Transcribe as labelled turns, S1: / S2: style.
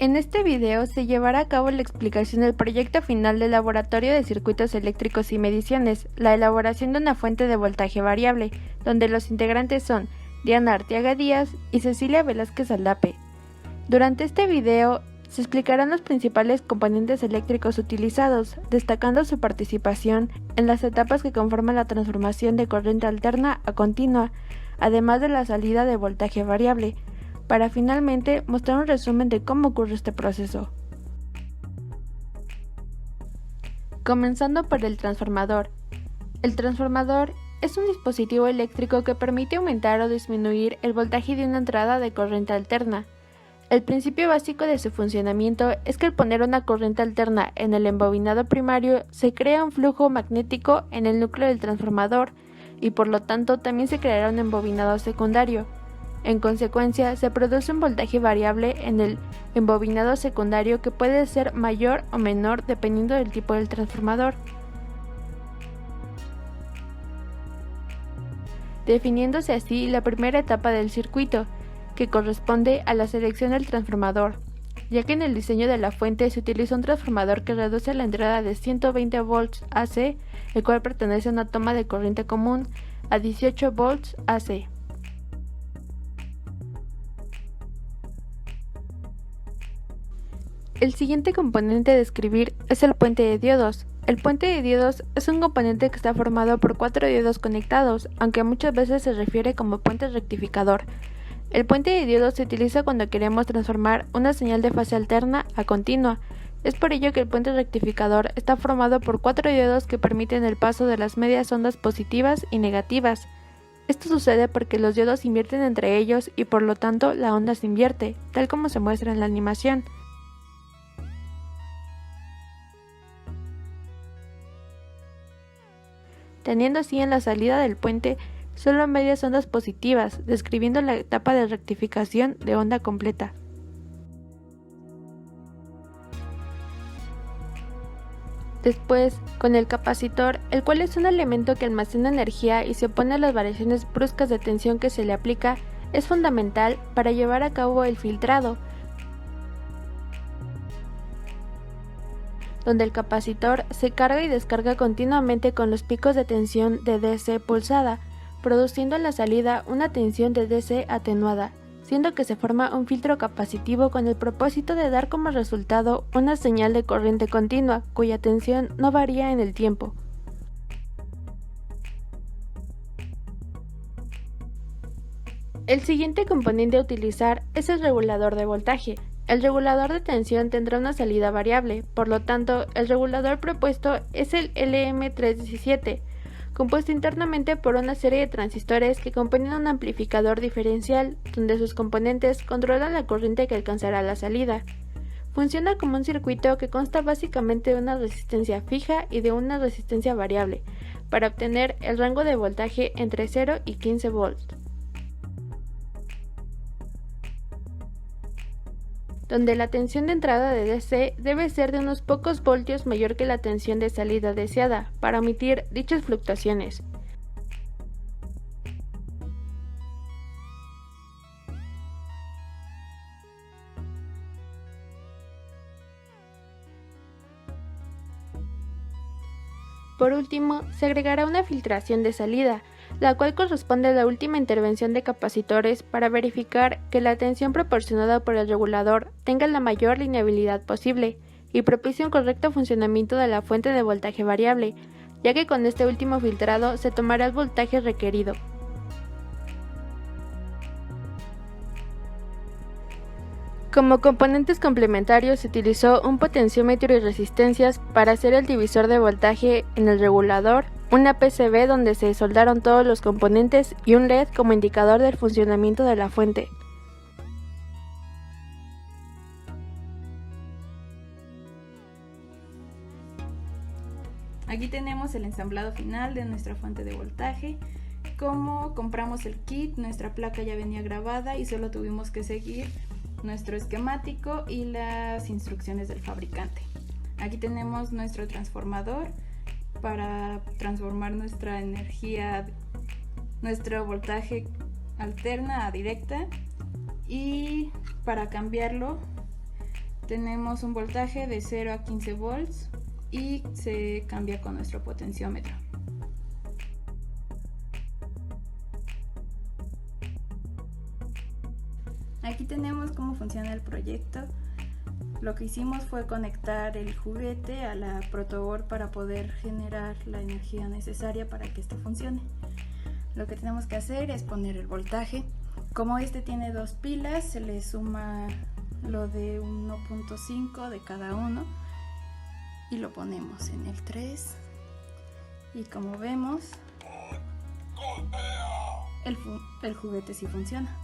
S1: En este video se llevará a cabo la explicación del proyecto final del Laboratorio de Circuitos Eléctricos y Mediciones, la elaboración de una fuente de voltaje variable, donde los integrantes son Diana Arteaga Díaz y Cecilia Velázquez Aldape. Durante este video se explicarán los principales componentes eléctricos utilizados, destacando su participación en las etapas que conforman la transformación de corriente alterna a continua, además de la salida de voltaje variable, para finalmente mostrar un resumen de cómo ocurre este proceso. Comenzando por el transformador. El transformador es un dispositivo eléctrico que permite aumentar o disminuir el voltaje de una entrada de corriente alterna. El principio básico de su funcionamiento es que al poner una corriente alterna en el embobinado primario se crea un flujo magnético en el núcleo del transformador y por lo tanto también se creará un embobinado secundario. En consecuencia, se produce un voltaje variable en el embobinado secundario que puede ser mayor o menor dependiendo del tipo del transformador, definiéndose así la primera etapa del circuito, que corresponde a la selección del transformador, ya que en el diseño de la fuente se utiliza un transformador que reduce la entrada de 120 volts AC, el cual pertenece a una toma de corriente común, a 18 volts AC. El siguiente componente a describir es el puente de diodos. El puente de diodos es un componente que está formado por 4 diodos conectados, aunque muchas veces se refiere como puente rectificador. El puente de diodos se utiliza cuando queremos transformar una señal de fase alterna a continua. Es por ello que el puente rectificador está formado por 4 diodos que permiten el paso de las medias ondas positivas y negativas. Esto sucede porque los diodos invierten entre ellos y por lo tanto la onda se invierte, tal como se muestra en la animación. Teniendo así en la salida del puente solo medias ondas positivas, describiendo la etapa de rectificación de onda completa. Después, con el capacitor, el cual es un elemento que almacena energía y se opone a las variaciones bruscas de tensión que se le aplica, es fundamental para llevar a cabo el filtrado, donde el capacitor se carga y descarga continuamente con los picos de tensión de DC pulsada, produciendo en la salida una tensión de DC atenuada, siendo que se forma un filtro capacitivo con el propósito de dar como resultado una señal de corriente continua, cuya tensión no varía en el tiempo. El siguiente componente a utilizar es el regulador de voltaje. El regulador de tensión tendrá una salida variable, por lo tanto, el regulador propuesto es el LM317, compuesto internamente por una serie de transistores que componen un amplificador diferencial, donde sus componentes controlan la corriente que alcanzará la salida. Funciona como un circuito que consta básicamente de una resistencia fija y de una resistencia variable, para obtener el rango de voltaje entre 0 y 15 volts. Donde la tensión de entrada de DC debe ser de unos pocos voltios mayor que la tensión de salida deseada, para omitir dichas fluctuaciones. Por último, se agregará una filtración de salida, la cual corresponde a la última intervención de capacitores para verificar que la tensión proporcionada por el regulador tenga la mayor linealidad posible y propicie un correcto funcionamiento de la fuente de voltaje variable, ya que con este último filtrado se tomará el voltaje requerido. Como componentes complementarios se utilizó un potenciómetro y resistencias para hacer el divisor de voltaje en el regulador, una PCB donde se soldaron todos los componentes y un LED como indicador del funcionamiento de la fuente.
S2: Aquí tenemos el ensamblado final de nuestra fuente de voltaje. Como compramos el kit, nuestra placa ya venía grabada y solo tuvimos que seguir nuestro esquemático y las instrucciones del fabricante. Aquí tenemos nuestro transformador para transformar nuestra energía, nuestro voltaje alterna a directa, y para cambiarlo Tenemos un voltaje de 0 a 15 volts y se cambia con nuestro potenciómetro. Aquí tenemos cómo funciona el proyecto. Lo que hicimos fue conectar el juguete a la protoboard para poder generar la energía necesaria para que esto funcione. Lo que tenemos que hacer es poner el voltaje. Como este tiene 2 pilas, se le suma lo de 1.5 de cada uno y lo ponemos en el 3. Y como vemos, el juguete sí funciona.